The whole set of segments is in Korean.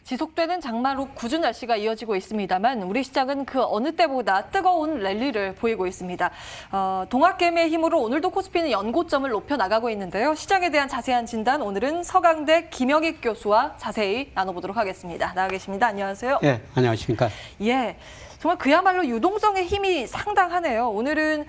지속되는 장마로 궂은 날씨가 이어지고 있습니다만 우리 시장은 그 어느 때보다 뜨거운 랠리를 보이고 있습니다. 동학개미의 힘으로 오늘도 코스피는 연고점을 높여 나가고 있는데요. 시장에 대한 자세한 진단 오늘은 서강대 김영익 교수와 자세히 나눠보도록 하겠습니다. 나와 계십니다. 안녕하세요. 네, 안녕하십니까. 예, 정말 그야말로 유동성의 힘이 상당하네요. 오늘은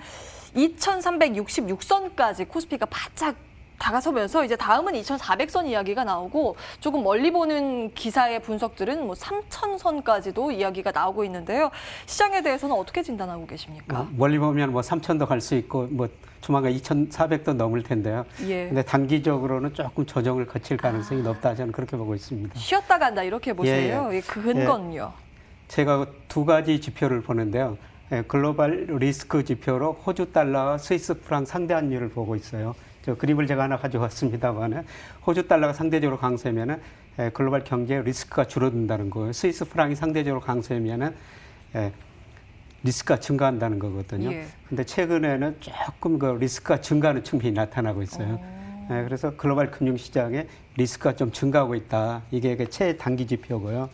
2366선까지 코스피가 바짝 다가서면서 이제 다음은 2400선 이야기가 나오고 조금 멀리 보는 기사의 분석들은 뭐 3000선까지도 이야기가 나오고 있는데요. 시장에 대해서는 어떻게 진단하고 계십니까? 멀리 보면 뭐 3000도 갈 수 있고 뭐 조만간 2400도 넘을 텐데요. 예. 근데 단기적으로는 조금 조정을 거칠 가능성이 높다 저는 그렇게 보고 있습니다. 쉬었다 간다 이렇게 보세요. 예. 그 근거는요? 제가 두 가지 지표를 보는데요. 글로벌 리스크 지표로 호주 달러와 스위스 프랑 상대 환율을 보고 있어요. 저 그림을 제가 하나 가져왔습니다만 호주 달러가 상대적으로 강세면은 글로벌 경제 리스크가 줄어든다는 거예요. 스위스 프랑이 상대적으로 강세면은 리스크가 증가한다는 거거든요. 근데 최근에는 조금 그 리스크가 증가하는 측면이 나타나고 있어요. 그래서 글로벌 금융시장에 리스크가 좀 증가하고 있다. 이게 최단기 지표고요.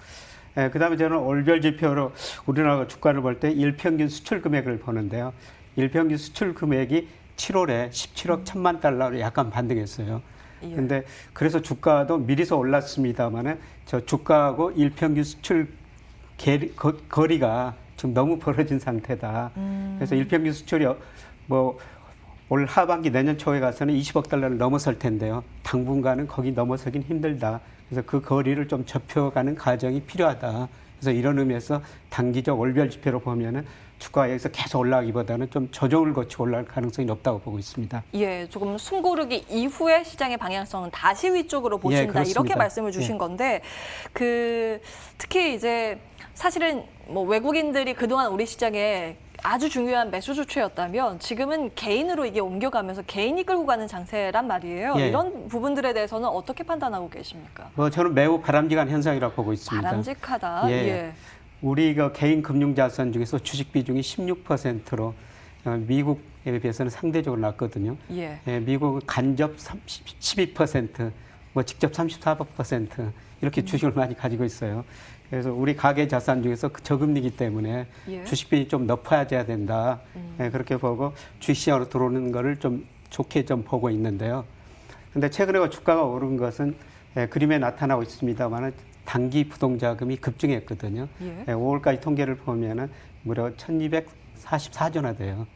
그다음에 저는 월별 지표로 우리나라 주가를 볼 때 일평균 수출 금액을 보는데요. 일평균 수출 금액이 7월에 17억 1000만 달러로 약간 반등했어요. 근데 그래서 주가도 미리서 올랐습니다만은 저 주가하고 일평균 수출 거리가 지금 너무 벌어진 상태다. 그래서 일평균 수출이 뭐 올 하반기 내년 초에 가서는 20억 달러를 넘어설 텐데요. 당분간은 거기 넘어서긴 힘들다. 그래서 그 거리를 좀 좁혀가는 과정이 필요하다. 그래서 이런 의미에서 단기적 월별 지표로 보면은 주가가 여기서 계속 올라가기보다는 좀 조정을 거치고 올라갈 가능성이 높다고 보고 있습니다. 예, 조금 숨고르기 이후에 시장의 방향성은 다시 위쪽으로 보신다. 이렇게 말씀을 주신 건데 특히 이제 사실은 뭐 외국인들이 그동안 우리 시장에 아주 중요한 매수 주체였다면 지금은 개인으로 이게 옮겨가면서 개인이 끌고 가는 장세란 말이에요. 이런 부분들에 대해서는 어떻게 판단하고 계십니까? 저는 매우 바람직한 현상이라고 보고 있습니다. 바람직하다. 우리 개인 금융자산 중에서 주식 비중이 16%로 미국에 비해서는 상대적으로 낮거든요. 미국은 간접 12%, 뭐 직접 34% 이렇게 주식을 많이 가지고 있어요. 그래서 우리 가계 자산 중에서 저금리이기 때문에 주식 비중이 좀 높아져야 된다. 그렇게 보고 주식시장으로 들어오는 거를 좀 좋게 좀 보고 있는데요. 근데 최근에 주가가 오른 것은 그림에 나타나고 있습니다만 단기 부동자금이 급증했거든요. 5월까지 통계를 보면은 무려 1244조나 돼요.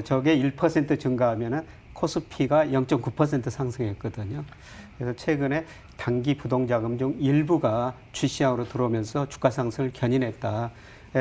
저게 1% 증가하면은 코스피가 0.9% 상승했거든요. 그래서 최근에 단기 부동자금 중 일부가 주시장으로 들어오면서 주가 상승을 견인했다.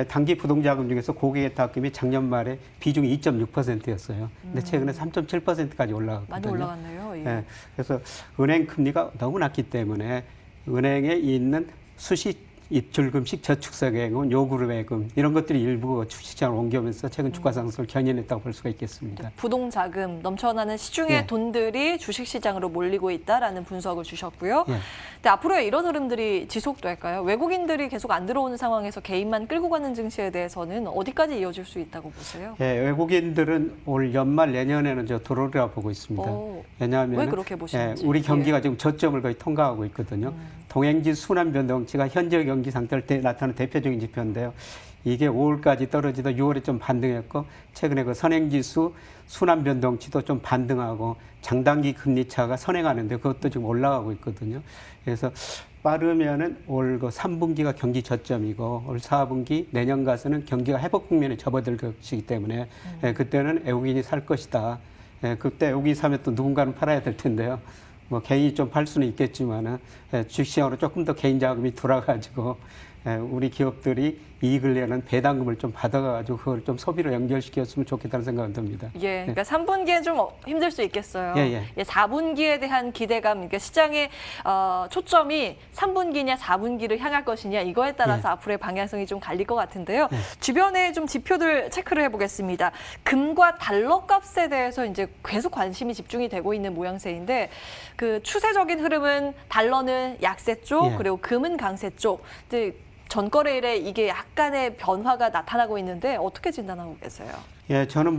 단기 부동자금 중에서 고객의 탁금이 작년 말에 비중이 2.6%였어요. 근데 최근에 3.7%까지 올라갔거든요. 많이 올라갔네요. 그래서 은행 금리가 너무 낮기 때문에 은행에 있는 수시 입출금식 저축성예금, 요구르예금 이런 것들이 일부 주식시장으로 옮겨오면서 최근 주가 상승을 견인했다고 볼 수가 있겠습니다. 부동자금, 넘쳐나는 시중의 돈들이 주식시장으로 몰리고 있다라는 분석을 주셨고요. 근데 앞으로 이런 흐름들이 지속될까요? 외국인들이 계속 안 들어오는 상황에서 개인만 끌고 가는 증시에 대해서는 어디까지 이어질 수 있다고 보세요? 외국인들은 올 연말 내년에는 들어오리라 보고 있습니다. 왜냐하면 왜 그렇게 보시는지? 우리 경기가 지금 저점을 거의 통과하고 있거든요. 동행지 순환 변동치가 현재 경기 상태를 나타내는 대표적인 지표인데요. 이게 5월까지 떨어지다 6월에 좀 반등했고 최근에 그 선행지수 순환 변동치도 좀 반등하고 장단기 금리 차가 선행하는데 그것도 지금 올라가고 있거든요. 그래서 빠르면은 올 3분기가 경기 저점이고 올 4분기 내년 가서는 경기가 회복 국면에 접어들 것이기 때문에 그때는 외국인이 살 것이다. 그때 외국인이 사면 또 누군가는 팔아야 될 텐데요. 뭐 개인이 좀 팔 수는 있겠지만은 주식시장으로 조금 더 개인 자금이 돌아가지고 우리 기업들이 이익을 내는 배당금을 좀 받아가지고 그걸 좀 소비로 연결시켰으면 좋겠다는 생각은 듭니다. 그러니까 3분기엔 좀 힘들 수 있겠어요. 4분기에 대한 기대감, 그러니까 시장의 초점이 3분기냐 4분기를 향할 것이냐 이거에 따라서 앞으로의 방향성이 좀 갈릴 것 같은데요. 주변에 좀 지표들 체크를 해보겠습니다. 금과 달러 값에 대해서 이제 계속 관심이 집중이 되고 있는 모양새인데 그 추세적인 흐름은 달러는 약세 쪽, 그리고 금은 강세 쪽. 근데 전거래일에 이게 약간의 변화가 나타나고 있는데 어떻게 진단하고 계세요? 저는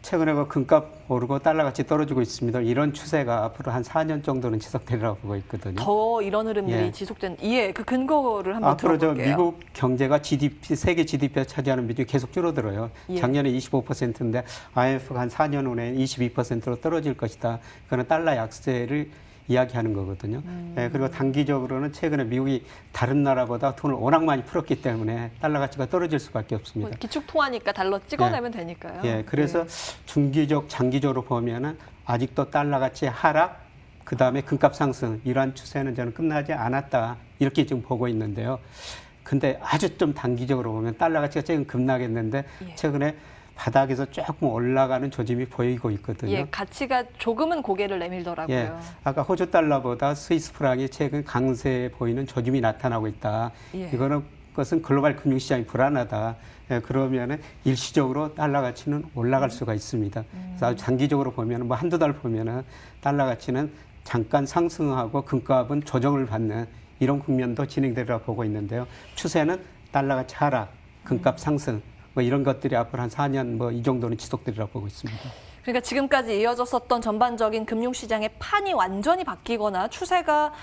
최근에 그 금값 오르고 달러 가치 떨어지고 있습니다. 이런 추세가 앞으로 한 4년 정도는 지속되리라고 보고 있거든요. 더 이런 흐름들이 지속된, 그 근거를 한번 앞으로 들어볼게요. 미국 경제가 세계 GDP에 차지하는 비중이 계속 줄어들어요. 작년에 25%인데 IMF가 한 4년 후에 22%로 떨어질 것이다. 그거는 달러 약세를 이야기하는 거거든요. 그리고 단기적으로는 최근에 미국이 다른 나라보다 돈을 워낙 많이 풀었기 때문에 달러 가치가 떨어질 수밖에 없습니다. 기축 통화니까 달러 찍어내면 되니까요. 그래서 중기적, 장기적으로 보면은 아직도 달러 가치 하락, 그 다음에 금값 상승 이러한 추세는 저는 끝나지 않았다 이렇게 지금 보고 있는데요. 근데 아주 좀 단기적으로 보면 달러 가치가 최근 급락했는데 최근에 바닥에서 조금 올라가는 조짐이 보이고 있거든요. 가치가 조금은 고개를 내밀더라고요. 아까 호주 달러보다 스위스 프랑이 최근 강세 보이는 조짐이 나타나고 있다. 이거는 것은 글로벌 금융시장이 불안하다. 그러면은 일시적으로 달러 가치는 올라갈 수가 있습니다. 그래서 아주 장기적으로 보면은 뭐 한두 달 보면은 달러 가치는 잠깐 상승하고 금값은 조정을 받는 이런 국면도 진행되리라고 보고 있는데요. 추세는 달러 가치 하락, 금값 상승. 뭐 이런 것들이 앞으로 한 4년 뭐 이 정도는 지속되리라고 보고 있습니다. 그러니까 지금까지 이어졌었던 전반적인 금융시장의 판이 완전히 바뀌거나 추세가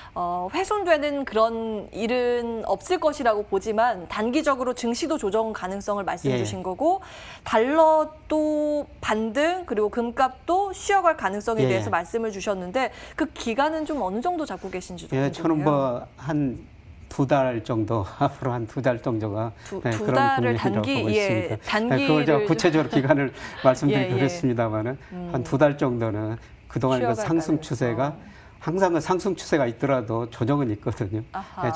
훼손되는 그런 일은 없을 것이라고 보지만 단기적으로 증시도 조정 가능성을 말씀해 주신 거고 달러도 반등 그리고 금값도 쉬어갈 가능성에 대해서 말씀을 주셨는데 그 기간은 좀 어느 정도 잡고 계신지도 궁금해요. 저는 뭐 한 2달 정도, 앞으로 한 2달 정도가 두 그런 달을 국면이라고 보고 있습니다. 단기를 그걸 제가 구체적으로 기간을 말씀드리기 어렵습니다만은 한 2달 정도는 그동안 그 상승 추세가 항상 그 상승 추세가 있더라도 조정은 있거든요.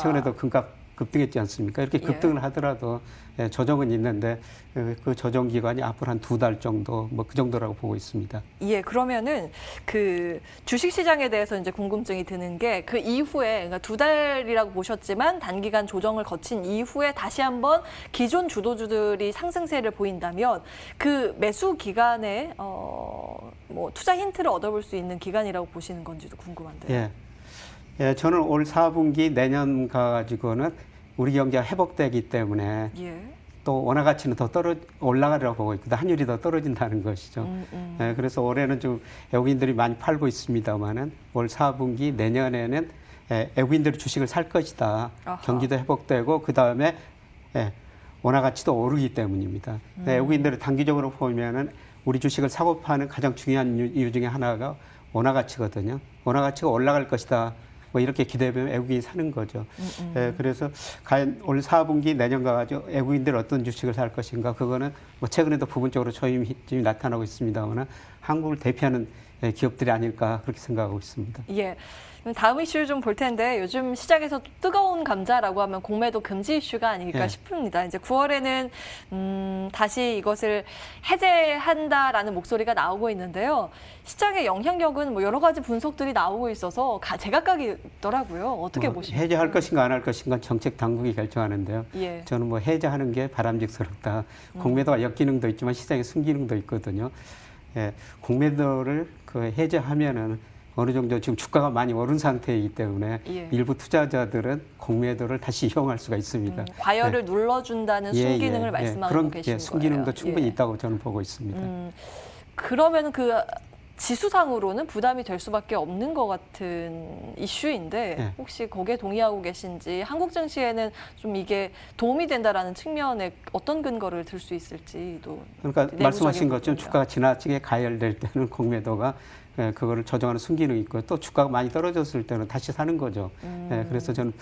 최근에도 금값 급등했지 않습니까? 이렇게 급등을 하더라도 조정은 있는데 그 조정 기간이 앞으로 한 2달 정도 뭐 그 정도라고 보고 있습니다. 그러면은 그 주식 시장에 대해서 이제 궁금증이 드는 게 그 이후에 그러니까 2달이라고 보셨지만 단기간 조정을 거친 이후에 다시 한번 기존 주도주들이 상승세를 보인다면 그 매수 기간에 뭐 투자 힌트를 얻어볼 수 있는 기간이라고 보시는 건지도 궁금한데요. 저는 올 4분기 내년 가지고는 우리 경제가 회복되기 때문에 또 원화 가치는 더 올라가리라고 보고 있거든요. 환율이 더 떨어진다는 것이죠. 그래서 올해는 좀 외국인들이 많이 팔고 있습니다만은 올 4분기 내년에는 외국인들이 주식을 살 것이다. 경기도 회복되고 그 다음에 원화 가치도 오르기 때문입니다. 외국인들이 단기적으로 보면은 우리 주식을 사고 파는 가장 중요한 이유 중에 하나가 원화 가치거든요. 원화 가치가 올라갈 것이다. 뭐 이렇게 기대하면 외국인이 사는 거죠. 그래서 과연 올 4분기 내년 가가지고 외국인들 어떤 주식을 살 것인가 그거는 뭐 최근에도 부분적으로 조짐이 나타나고 있습니다만 한국을 대표하는 기업들이 아닐까 그렇게 생각하고 있습니다. 다음 이슈를 좀 볼 텐데 요즘 시장에서 뜨거운 감자라고 하면 공매도 금지 이슈가 아닐까 싶습니다. 이제 9월에는 다시 이것을 해제한다라는 목소리가 나오고 있는데요. 시장의 영향력은 뭐 여러 가지 분석들이 나오고 있어서 제각각이더라고요. 어떻게 보십니까? 해제할 것인가 안 할 것인가 정책 당국이 결정하는데요. 저는 뭐 해제하는 게 바람직스럽다. 공매도가 역기능도 있지만 시장의 순기능도 있거든요. 공매도를 해제하면은 어느 정도 지금 주가가 많이 오른 상태이기 때문에 일부 투자자들은 공매도를 다시 이용할 수가 있습니다. 과열을 눌러준다는 순기능을 말씀하고 계신 거예요. 순기능도 충분히 있다고 저는 보고 있습니다. 그러면 그 지수상으로는 부담이 될 수밖에 없는 것 같은 이슈인데 혹시 거기에 동의하고 계신지 한국 증시에는 좀 이게 도움이 된다라는 측면에 어떤 근거를 들 수 있을지도 그러니까 말씀하신 것처럼 주가가 지나치게 가열될 때는 공매도가 그거를 조정하는 순기능이 있고 또 주가가 많이 떨어졌을 때는 다시 사는 거죠. 그래서 저는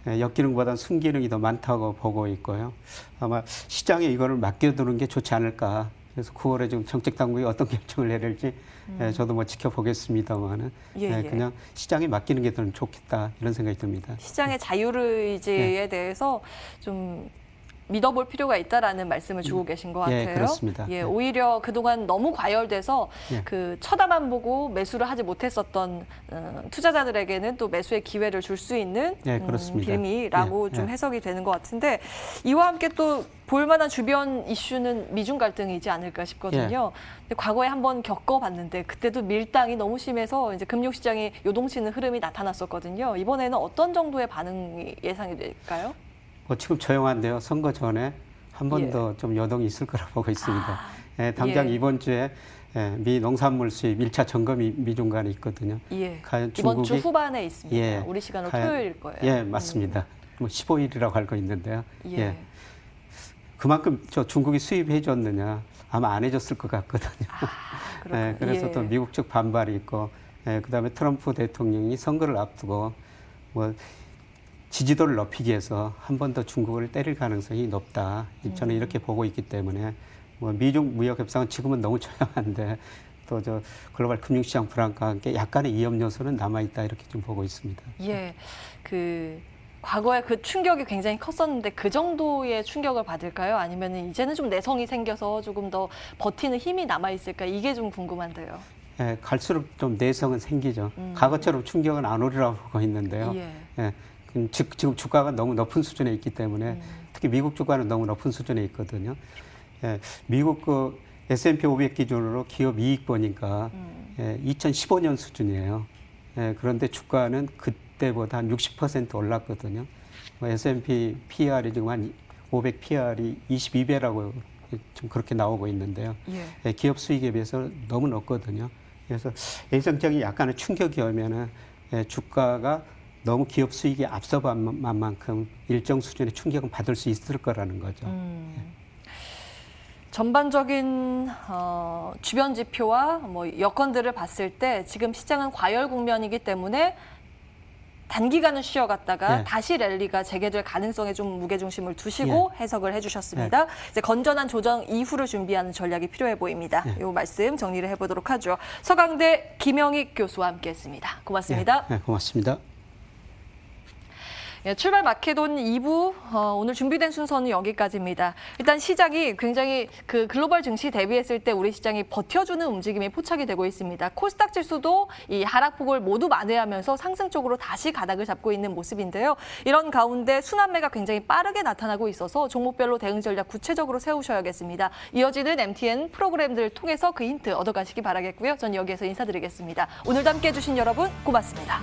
역기능보다는 순기능이 더 많다고 보고 있고요. 아마 시장에 이거를 맡겨두는 게 좋지 않을까. 그래서 9월에 좀 정책 당국이 어떤 결정을 내릴지 저도 뭐 지켜보겠습니다만은 그냥 시장에 맡기는 게 더 좋겠다 이런 생각이 듭니다. 시장의 자유의지에 대해서 좀 믿어볼 필요가 있다라는 말씀을 주고 계신 것 같아요. 그렇습니다. 오히려 그동안 너무 과열돼서 그 쳐다만 보고 매수를 하지 못했었던 투자자들에게는 또 매수의 기회를 줄 수 있는 빌미라고 좀 해석이 되는 것 같은데 이와 함께 또 볼만한 주변 이슈는 미중 갈등이지 않을까 싶거든요. 근데 과거에 한번 겪어봤는데 그때도 밀당이 너무 심해서 이제 금융시장이 요동치는 흐름이 나타났었거든요. 이번에는 어떤 정도의 반응이 예상이 될까요? 지금 조용한데요. 선거 전에 한 번 더 좀 여동이 있을 거라고 보고 있습니다. 당장 이번 주에 미 농산물 수입 1차 점검이 미중 간에 있거든요. 예. 과연 이번 주 후반에 있습니다. 예, 우리 시간으로 토요일일 거예요. 예, 맞습니다. 뭐 15일이라고 알고 있는데요. 예. 그만큼 중국이 수입해 줬느냐 아마 안 해줬을 것 같거든요. 그래서 또 미국 측 반발이 있고, 그다음에 트럼프 대통령이 선거를 앞두고 뭐 지지도를 높이기 위해서 한 번 더 중국을 때릴 가능성이 높다. 저는 이렇게 보고 있기 때문에 뭐 미중 무역 협상은 지금은 너무 조용한데 또 저 글로벌 금융시장 불안과 함께 약간의 위험 요소는 남아 있다 이렇게 좀 보고 있습니다. 예, 과거에 그 충격이 굉장히 컸었는데 그 정도의 충격을 받을까요? 아니면 이제는 좀 내성이 생겨서 조금 더 버티는 힘이 남아 있을까? 이게 좀 궁금한데요. 갈수록 좀 내성은 생기죠. 과거처럼 충격은 안 오리라고 보고 있는데요. 지금 주가가 너무 높은 수준에 있기 때문에 특히 미국 주가는 너무 높은 수준에 있거든요. 미국 그 S&P 500 기준으로 기업 이익 보니까 2015년 수준이에요. 그런데 주가는 그때보다 한 60% 올랐거든요. S&P PR이 지금 한 500 PR이 22배라고 좀 그렇게 나오고 있는데요. 기업 수익에 비해서 너무 높거든요. 그래서 예상적인 약간의 충격이 오면은 주가가 너무 기업 수익이 앞서간 만큼 일정 수준의 충격은 받을 수 있을 거라는 거죠. 전반적인 주변 지표와 뭐 여건들을 봤을 때 지금 시장은 과열 국면이기 때문에 단기간은 쉬어갔다가 다시 랠리가 재개될 가능성에 좀 무게중심을 두시고 해석을 해주셨습니다. 이제 건전한 조정 이후를 준비하는 전략이 필요해 보입니다. 이 말씀 정리를 해보도록 하죠. 서강대 김영익 교수와 함께했습니다. 고맙습니다. 고맙습니다. 출발 마켓온 2부 오늘 준비된 순서는 여기까지입니다. 일단 시장이 굉장히 그 글로벌 증시 대비했을 때 우리 시장이 버텨주는 움직임이 포착이 되고 있습니다. 코스닥 지수도 이 하락폭을 모두 만회하면서 상승 쪽으로 다시 가닥을 잡고 있는 모습인데요. 이런 가운데 순환매가 굉장히 빠르게 나타나고 있어서 종목별로 대응 전략 구체적으로 세우셔야겠습니다. 이어지는 MTN 프로그램들을 통해서 그 힌트 얻어가시기 바라겠고요. 전 여기에서 인사드리겠습니다. 오늘도 함께해 주신 여러분 고맙습니다.